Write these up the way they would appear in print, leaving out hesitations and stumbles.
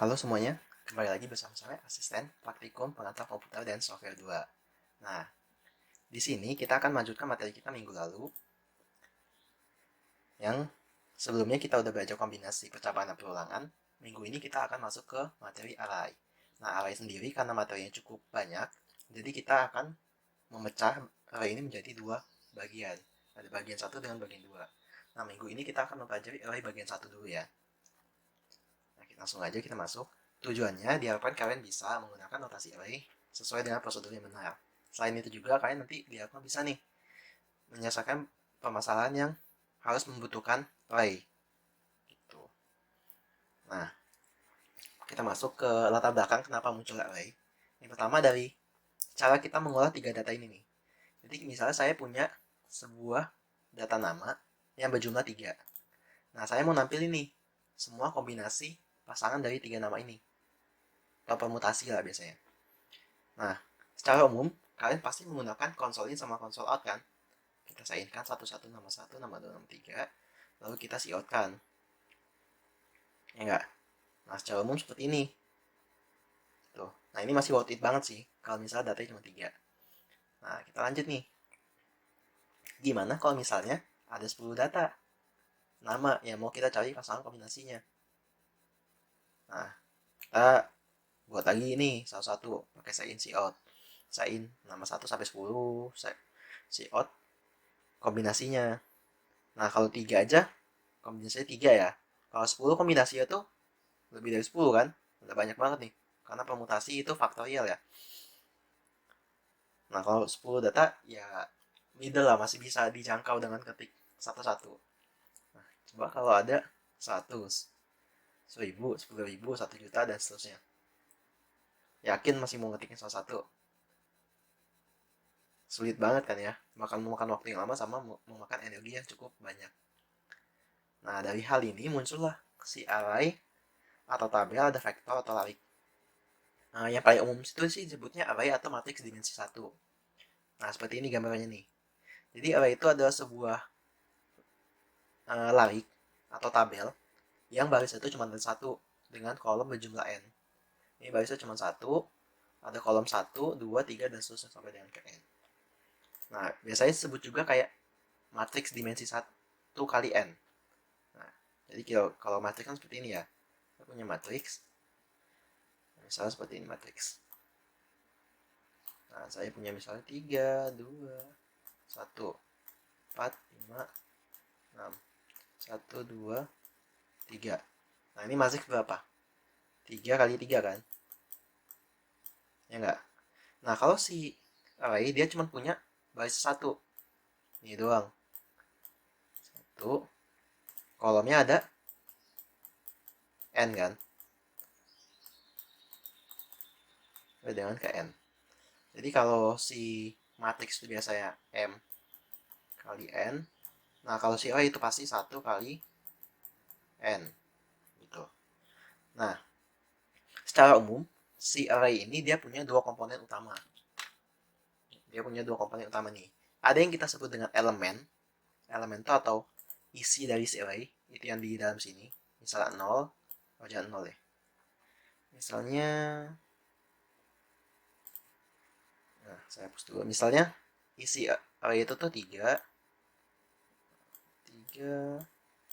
Halo semuanya, kembali lagi bersama saya asisten praktikum pengantar komputer dan software 2. Nah, di sini kita akan melanjutkan materi kita minggu lalu yang sebelumnya kita udah belajar kombinasi percobaan dan perulangan. Minggu ini kita akan masuk ke materi array. Nah, array sendiri karena materinya cukup banyak, jadi kita akan memecah array ini menjadi dua bagian. Ada bagian satu dengan bagian dua. Nah, minggu ini kita akan mempelajari array bagian satu dulu ya. Nah, langsung aja kita masuk. Tujuannya diharapkan kalian bisa menggunakan notasi array sesuai dengan prosedur yang benar. Selain itu juga kalian nanti diharapkan bisa nih menyelesaikan permasalahan yang harus membutuhkan array. Gitu. Nah, kita masuk ke latar belakang kenapa muncul array. Yang pertama dari cara kita mengolah tiga data ini nih. Jadi misalnya saya punya sebuah data nama yang berjumlah 3. Nah, saya mau nampilin nih semua kombinasi pasangan dari tiga nama ini. Atau permutasi lah biasanya. Nah, secara umum, kalian pasti menggunakan konsol in sama konsol out kan? Kita sainkan satu-satu nama 1, nama 2, nama 3, lalu kita out kan. Ya enggak? Nah, secara umum seperti ini. Tuh. Nah, ini masih worth it banget sih, kalau misalnya datanya cuma 3. Nah, kita lanjut nih. Gimana kalau misalnya ada 10 data nama yang mau kita cari pasangan kombinasinya? Nah, kita buat lagi ini satu-satu pakai sign out. Sign nama 1 sampai 10, out kombinasinya. Nah, kalau 3 aja kombinasinya 3 ya. Kalau 10 kombinasinya tuh lebih dari 10 kan? Udah banyak banget nih. Karena permutasi itu faktorial ya. Nah, kalau 10 data ya middle lah, masih bisa dijangkau dengan ketik satu-satu. Nah, coba kalau ada 100, 1000, 10.000, 1 juta, dan seterusnya. Yakin masih mau ngetiknya salah satu? Sulit banget kan ya? Memakan waktu yang lama sama memakan energi yang cukup banyak. Nah, dari hal ini muncullah si array atau tabel ada vektor atau larik. Nah, yang paling umum itu sih disebutnya array atau matriks dimensi 1. Nah, seperti ini gambarnya nih. Jadi array itu adalah sebuah larik atau tabel yang barisnya itu cuma ada satu dengan kolom berjumlah n. Ini barisnya cuma satu, ada kolom 1, 2, 3, dan seterusnya sampai dengan ke n. Nah, biasanya disebut juga kayak matriks dimensi 1 kali n. Nah, jadi kalau matriks kan seperti ini ya. Kita punya matriks, misalnya seperti ini matriks. Nah, saya punya misalnya 3, 2, 1, 4, 5, 6, 1, 2, 3. Nah, ini matriks berapa? 3 kali 3 kan? Ya enggak? Nah, kalau si array dia cuma punya baris 1. Ini doang. 1. Kolomnya ada n kan? Dengan ke n. Jadi kalau si matriks itu biasanya m kali n. Nah, kalau si array itu pasti 1 kali n. Gitu. Nah, secara umum si array ini dia punya dua komponen utama. Dia punya dua komponen utama nih. Ada yang kita sebut dengan elemen. Elemen itu atau isi dari si array itu yang di dalam sini. Misalnya 0, oh jangan 0 ya. Misalnya, nah saya hapus dulu. Misalnya isi array itu tuh 3, 3,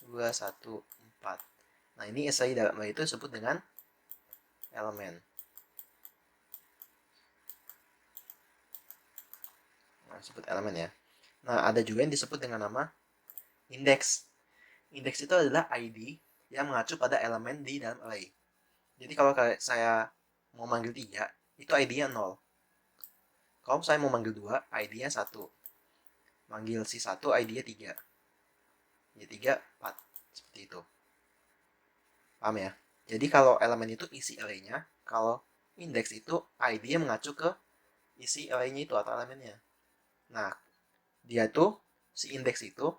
2, 1, 4. Nah, ini isi dalam array itu disebut dengan elemen. Nah, disebut elemen ya. Nah, ada juga yang disebut dengan nama indeks. Indeks itu adalah ID yang mengacu pada elemen di dalam array. Jadi kalau saya mau manggil 3, itu ID-nya 0. Kalau saya mau manggil 2, ID-nya 1. Manggil si 1, ID-nya 3. Ya 3, 4. Seperti itu. Paham ya? Jadi kalau elemen itu isi array-nya, kalau indeks itu ID-nya mengacu ke isi array-nya itu atau elemennya. Nah, dia tuh si indeks itu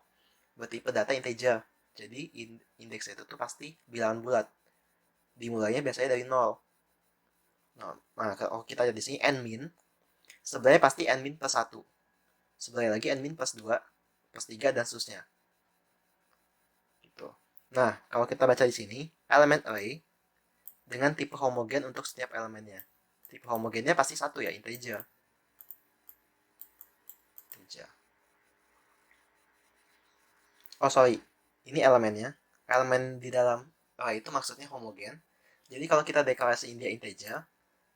bertipe data integer. Jadi indeks itu tuh pasti bilangan bulat. Dimulainya biasanya dari 0. Nah, kalau kita lihat di sini n min, sebenarnya pasti n min plus 1. Sebenarnya lagi n min plus 2, plus 3, dan seterusnya. Gitu. Nah, kalau kita baca di sini, elemen array dengan tipe homogen untuk setiap elemennya. Tipe homogennya pasti satu ya, integer. Oh sorry, ini elemennya. Elemen di dalam array itu maksudnya homogen. Jadi kalau kita deklarasiin dia integer,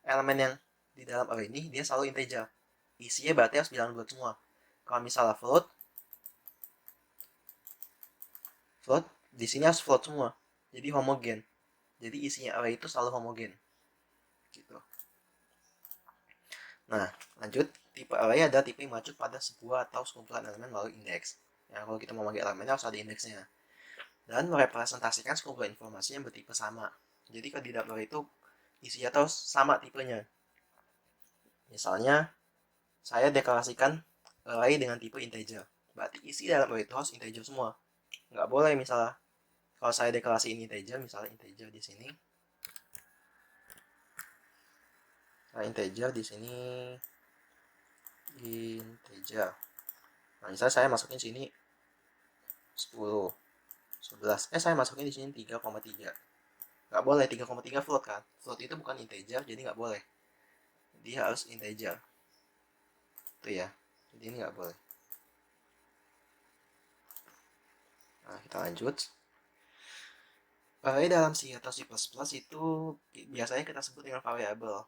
elemen yang di dalam array ini dia selalu integer. Isinya berarti harus bilang bulat semua. Kalau misalnya float di sini harus float semua. Jadi homogen. Jadi isinya array itu selalu homogen. Gitu. Nah, lanjut. Tipe array adalah tipe yang mengacu pada sebuah atau sekumpulan elemen melalui indeks. Ya, kalau kita mau manggil elemennya harus ada indeksnya. Dan merepresentasikan sekumpulan informasi yang bertipe sama. Jadi kalau di dalam array itu isinya terus sama tipenya. Misalnya, saya deklarasikan array dengan tipe integer. Berarti isi dalam array itu harus integer semua. Nggak boleh misalnya, kalau saya deklarasi ini integer, misalnya integer di sini. Nah, integer di sini integer. Nah, misalnya saya masukin sini 10, 11. Saya masukin di sini 3,3. Nggak boleh, 3,3 float kan. Float itu bukan integer, jadi nggak boleh. Dia harus integer. Itu ya. Jadi ini nggak boleh. Nah, kita lanjut. Array dalam C atau C++ itu biasanya kita sebut dengan variabel.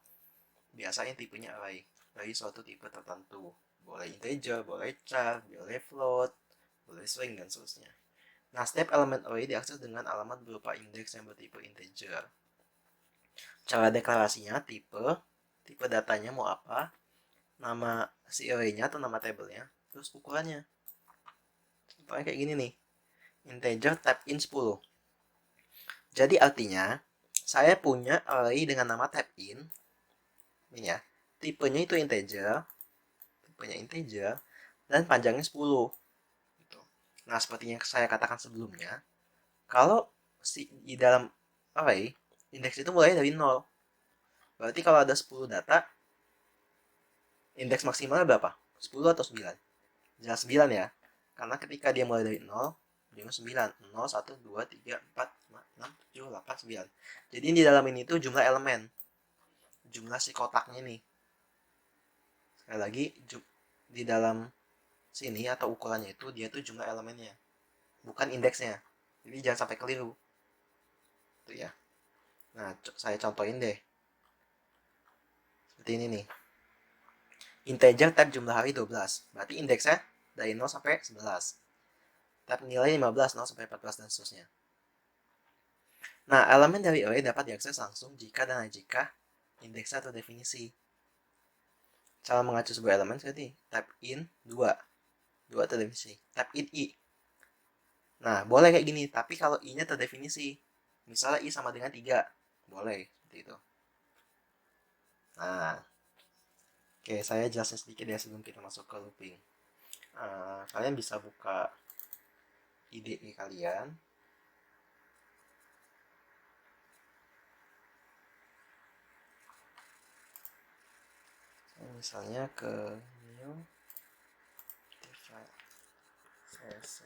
Biasanya tipenya array dari suatu tipe tertentu. Boleh integer, boleh char, boleh float, boleh string, dan seterusnya. Nah, setiap elemen array diakses dengan alamat berupa indeks yang bertipe integer. Cara deklarasinya tipe datanya mau apa, nama si array-nya atau nama tabelnya, terus ukurannya. Contohnya kayak gini nih, integer type in 10. Jadi artinya, saya punya array dengan nama type in, ini ya, tipenya itu integer, dan panjangnya 10. Gitu. Nah, seperti yang saya katakan sebelumnya, kalau di dalam array, indeks itu mulai dari 0. Berarti kalau ada 10 data, indeks maksimalnya berapa? 10 atau 9? Jelas 9 ya. Karena ketika dia mulai dari 0, dia 9. 0, 1, 2, 3, 4, 5, 6, 7, 8, 9. Jadi di dalam ini tuh jumlah elemen. Jumlah si kotaknya nih. Sekali lagi, di dalam sini atau ukurannya itu, dia tuh jumlah elemennya. Bukan indeksnya. Jadi jangan sampai keliru. Itu ya. Nah, saya contohin deh. Seperti ini nih. Integer type jumlah hari 12. Berarti indeksnya dari 0 sampai 11. Type nilai 15, 0 sampai 14, dan seterusnya. Nah, elemen dari array dapat diakses langsung jika dan hanya jika indeksnya terdefinisi. Cara mengacu sebuah elemen seperti type in 2. 2 terdefinisi. Type in i. Nah, boleh kayak gini, tapi kalau i-nya terdefinisi. Misalnya i sama dengan 3. Boleh, seperti itu. Nah, oke, saya jelasin sedikit ya sebelum kita masuk ke looping. Kalian bisa buka IDE kalian. Misalnya ke new css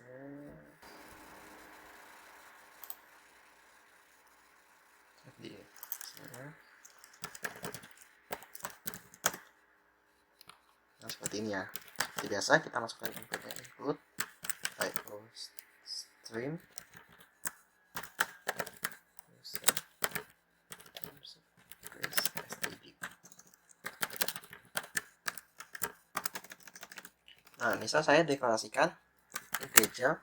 di nah, seperti ini ya. Seperti biasa kita masukkan inputnya, input typo stream Nah, misal saya deklarasikan integer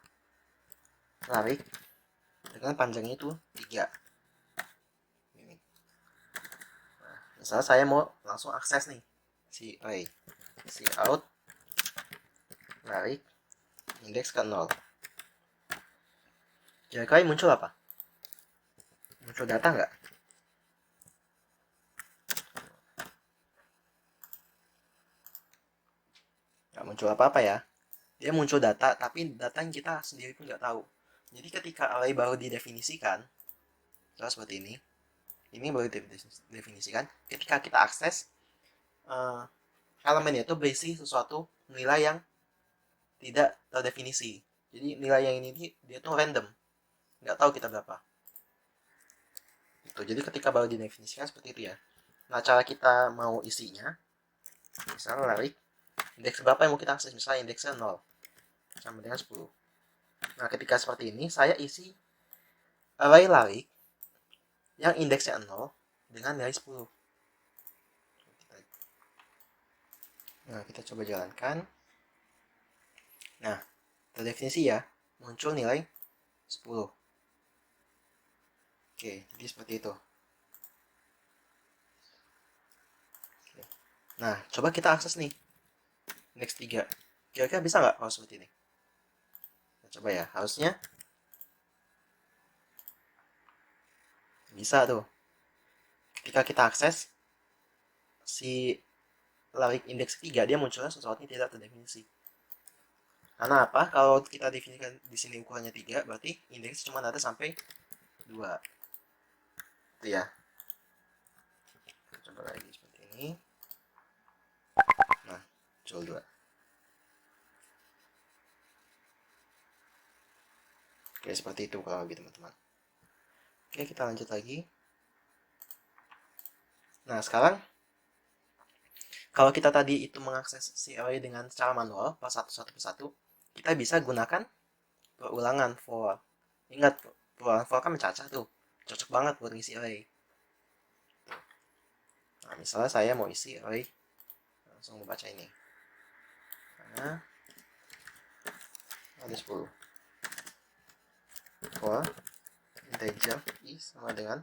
tarik dengan panjangnya itu 3. Nah, misal saya mau langsung akses nih si array, si out tarik indeks ke 0. Kira-kira muncul apa? Muncul data nggak? Nggak muncul apa-apa ya. Dia muncul data, tapi data yang kita sendiri pun nggak tahu. Jadi ketika array baru didefinisikan, seperti ini baru didefinisikan. Ketika kita akses, elemennya itu berisi sesuatu nilai yang tidak terdefinisi. Jadi nilai yang ini dia tuh random, nggak tahu kita berapa. Tuh, jadi ketika baru didefinisikan seperti itu ya. Nah, cara kita mau isinya, misalnya larik indeks berapa yang mau kita akses, misalnya indeksnya 0 sama dengan 10. Nah, ketika seperti ini, saya isi array larik yang indeksnya 0 dengan nilai 10. Nah, kita coba jalankan. Nah, terdefinisi ya, muncul nilai 10. Oke, jadi seperti itu. Nah, coba kita akses nih, indeks 3. Kira-kira bisa nggak kalau seperti ini? Nah, coba ya, harusnya bisa tuh. Ketika kita akses, si larik indeks 3, dia munculnya sesuatu yang tidak terdefinisi. Karena apa? Kalau kita definisikan di sini ukurannya 3, berarti indeks cuma ada sampai 2. Itu ya. Coba lagi seperti ini. Nah, muncul 2. Oke, seperti itu kalau gitu teman-teman. Oke, kita lanjut lagi. Nah, sekarang kalau kita tadi itu mengakses si array dengan secara manual, pas satu persatu, kita bisa gunakan perulangan for. Ingat, perulangan for kan mencacah tuh. Cocok banget buat ngisi array. Nah, misalnya saya mau isi array, langsung membaca ini. Nah, ada 10. For integer i sama dengan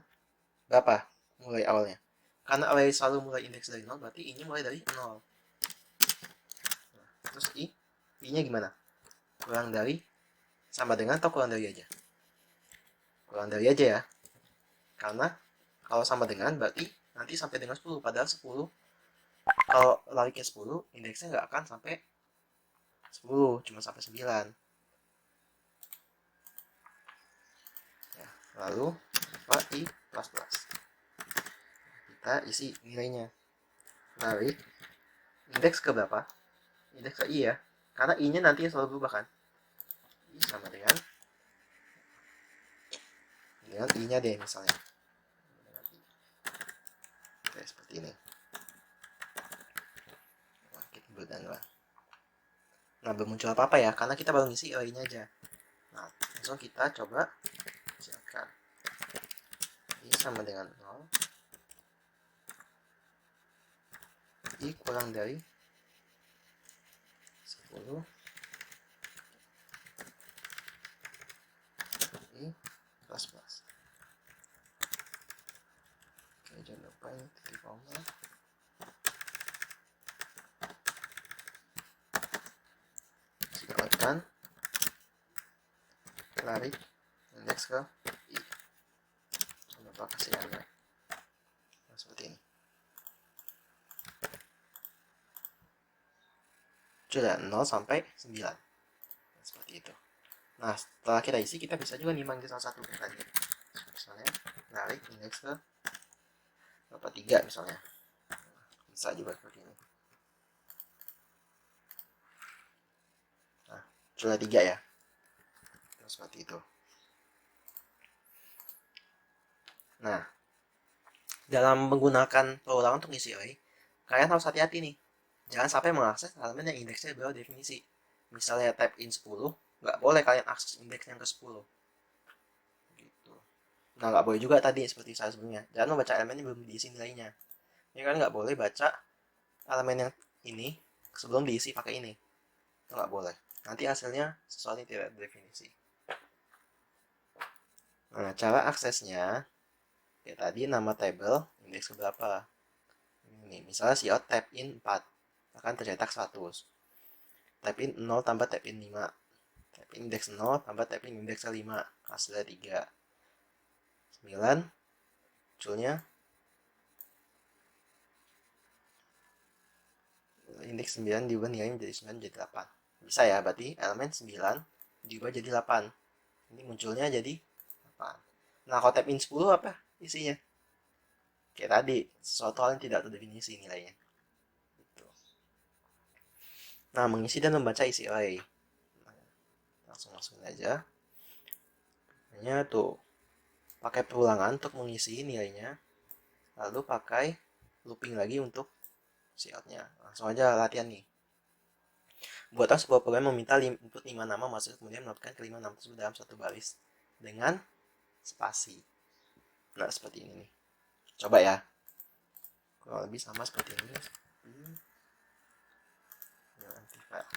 berapa mulai awalnya. Karena array selalu mulai indeks dari 0, berarti i-nya mulai dari 0. Nah, terus i-nya gimana? Kurang dari sama dengan atau kurang dari aja? Kurang dari aja ya. Karena kalau sama dengan berarti nanti sampai dengan 10. Padahal 10, kalau lariknya 10, indeksnya nggak akan sampai 10, cuma sampai 9. Ya, lalu i plus plus. Kita isi nilainya. Larik indeks ke berapa? Indeks ke i ya. Karena i-nya nanti selalu berubah kan. I sama dengan i-nya deh misalnya. Oke, seperti ini. Nah, kita buatkan lah. Nah, belum muncul apa-apa ya, karena kita baru ngisi array-nya aja. Nah, langsung kita coba siapkan. I sama dengan 0. I kurang dari 10. I plus plus. Oke, jangan lupa ini titik koma. Siapkan larik indeks ke i. Jangan lupa kasih anda. Nah, seperti ini. Sudah 0 sampai 9. Nah, seperti itu. Nah, setelah kita isi, kita bisa juga nih manggil salah satu tadi. Misalnya, narik indeks ke berapa 3 misalnya. Bisa juga seperti ini. Nah, sudah 3 ya. Seperti itu. Nah, dalam menggunakan perulangan untuk ngisi array, kalian harus hati-hati nih. Jangan sampai mengakses elemen yang indeksnya di bawah definisi. Misalnya type in 10, nggak boleh kalian akses indeks yang ke 10. Gitu. Nah, nggak boleh juga tadi seperti saya sebelumnya. Jangan membaca elemen yang belum diisi nilainya. Ini kan nggak boleh baca elemen yang ini sebelum diisi pakai ini. Itu nggak boleh. Nanti hasilnya sesuatu yang tidak definisi. Nah, cara aksesnya kayak tadi nama table indeks berapa. Ini misalnya cout type in 4 akan tercetak 100. Type in 0 tambah type in 5. Type in indeks 0 tambah type in indeks 5. Hasilnya 3. 9 munculnya indeks 9 diubah nilainya menjadi 9 jadi 8. Bisa ya, berarti elemen 9 diubah jadi 8. Ini munculnya jadi 8. Nah, kalau type in 10 apa isinya? Kayak tadi, sesuatu hal yang tidak terdefinisi nilainya. Gitu. Nah, mengisi dan membaca isi array. Nah, langsung masukin aja. Hanya tuh. pakai perulangan untuk mengisi nilainya, lalu pakai looping lagi untuk si outnya. Langsung aja latihan nih. Buatlah sebuah program meminta input 5 nama masuk, kemudian melakukan kelima nama tersebut dalam satu baris dengan spasi. Nah, seperti ini nih. Coba ya. Kurang lebih sama seperti ini. Antifile.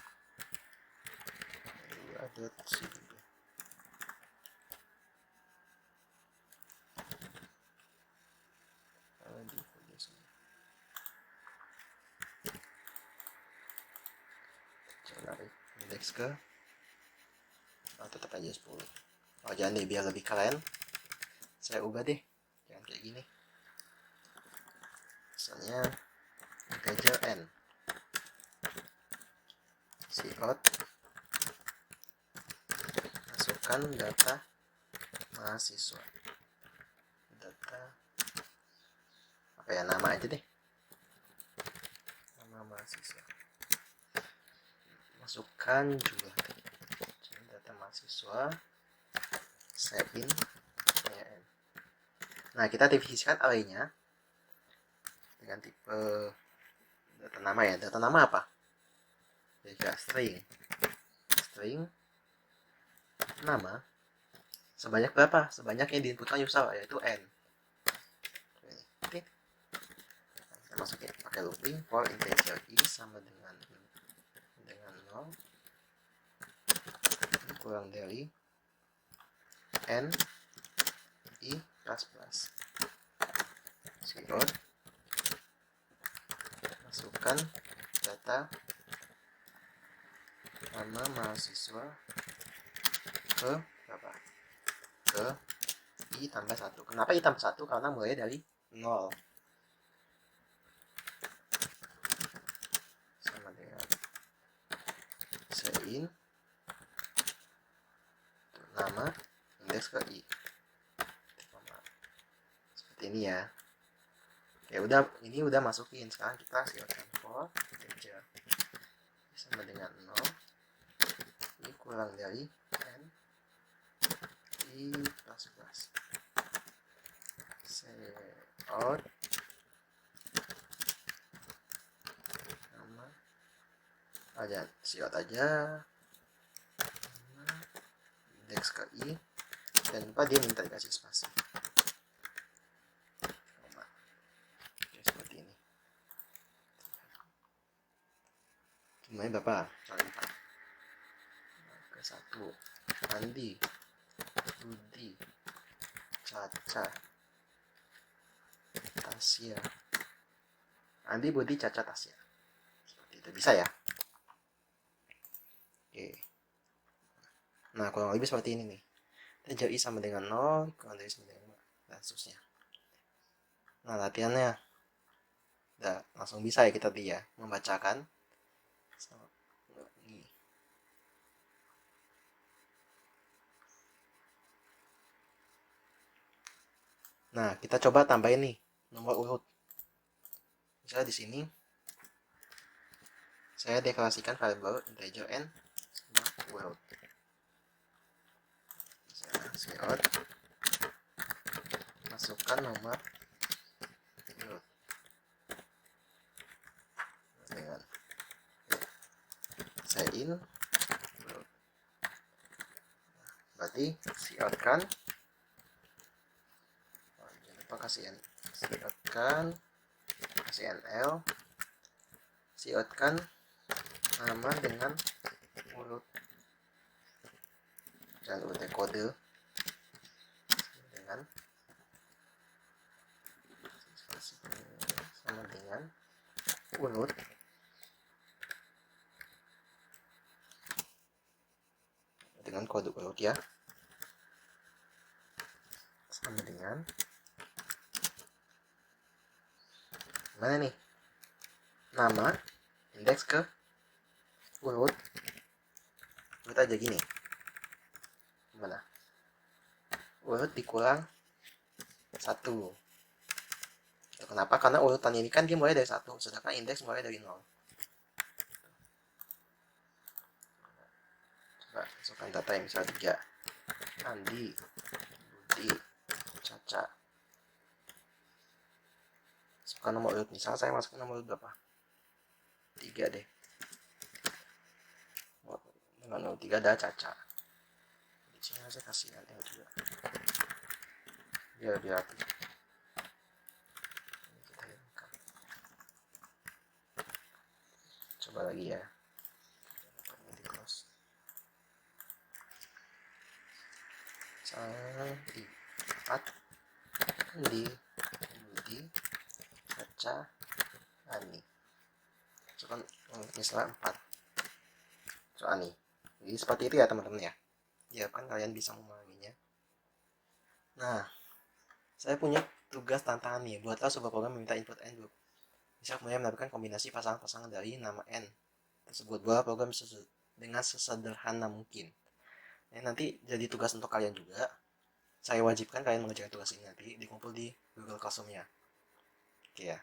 Indeks ke tetap aja 10. Oh, jangan deh, biar lebih keren saya ubah deh, jangan kayak gini. Misalnya integer n, cout, masukkan data mahasiswa, data apa ya, nama aja deh, nama mahasiswa, masukkan jumlah data mahasiswa, save in. Nah, kita definisikan array-nya dengan tipe data nama ya. Data nama apa? Jadi string nama sebanyak berapa? Sebanyak yang diinputkan user, yaitu n. Oke. Kita masukin pakai looping for integer i sama dengan 0 kurang dari n i plus cout, masukkan data nama mahasiswa ke berapa? Ke i tambah 1. Kenapa i tambah 1? Karena mulai dari 0 sama dengan sein nama indeks ke i. Seperti ini ya. Ya udah, ini udah masukin. Sekarang kita siapkan for integer sama dengan 0. Ini kurang dari n i plus. Cout nama aja, cout aja indeks ke i, dan lupa dia minta dikasih spasi. Oke, seperti ini. Jumlahnya berapa? Ke 1 Andi, Budi, Caca, Tasya. Andi, Budi, Caca, Tasya. Seperti itu, bisa ya? Oke. Nah, kurang lebih seperti ini nih. Integer i sama dengan 0, kurang dari sama dengan 5, dan seterusnya. Nah, latihannya udah langsung bisa ya kita dia membacakan. Nah, kita coba tambahin nih nomor urut. Misalnya di sini saya deklarasikan variabel integer n urut. Cout, masukkan nomor urut dengan sein urut. Berarti cout kan, jangan lupa kasih n, cout kan, kasih nl, cout kan nama dengan urut, jangan lupa kode dengan sama dengan urut dengan kode urut ya, sama dengan mana nih, nama indeks ke urut aja gini, mana urut dikurang 1. Kenapa? Karena urutan ini kan dia mulai dari 1, sedangkan indeks mulai dari 0. Coba masukkan data yang misalnya 3. Andi, Budi, caca. Masukkan nomor urut. Misalnya saya masukkan nomor urut berapa? 3 deh. Dengan nomor 3 ada caca. Di sini saya kasih L juga. Biar lebih rapi. Ini kita hilangkan. Coba lagi ya. Di close. Di 4 di Budi Caca Ani. Coba misalnya 4 Ani. Jadi seperti itu ya teman-teman ya. Ya kan kalian bisa memahaminya. Nah, saya punya tugas tantangan nih. Buatlah sebuah program meminta input n bisa kemudian mendapatkan kombinasi pasangan-pasangan dari nama n tersebut. Buat program dengan sesederhana mungkin. Ini nanti jadi tugas untuk kalian juga. Saya wajibkan kalian mengerjakan tugas ini nanti dikumpul di Google Classroom-nya. Oke ya.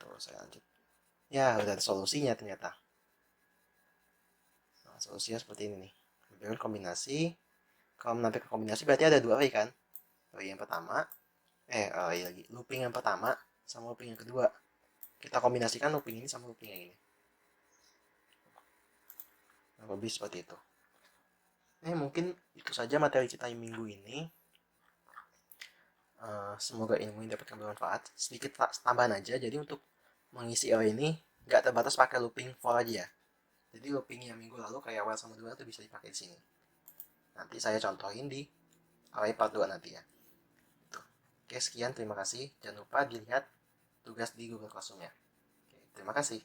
Tuh, saya lanjut. Ya, udah ada solusinya ternyata. Nah, solusinya seperti ini nih. Ambil kombinasi. Kalau menampilkan kombinasi berarti ada 2 array kan? Array yang pertama, lagi looping yang pertama sama looping yang kedua. Kita kombinasikan looping ini sama looping yang ini. Nah, lebih seperti itu. Mungkin itu saja materi kita yang minggu ini. Semoga ilmu ini dapat bermanfaat. Sedikit tambahan aja. Jadi untuk mengisi array ini nggak terbatas pakai looping for aja. Jadi looping yang minggu lalu kayak awal sama 2 itu bisa dipakai di sini. Nanti saya contohin di array part 2 nanti ya. Oke, sekian, terima kasih. Jangan lupa dilihat tugas di Google Classroom-nya. Oke, terima kasih.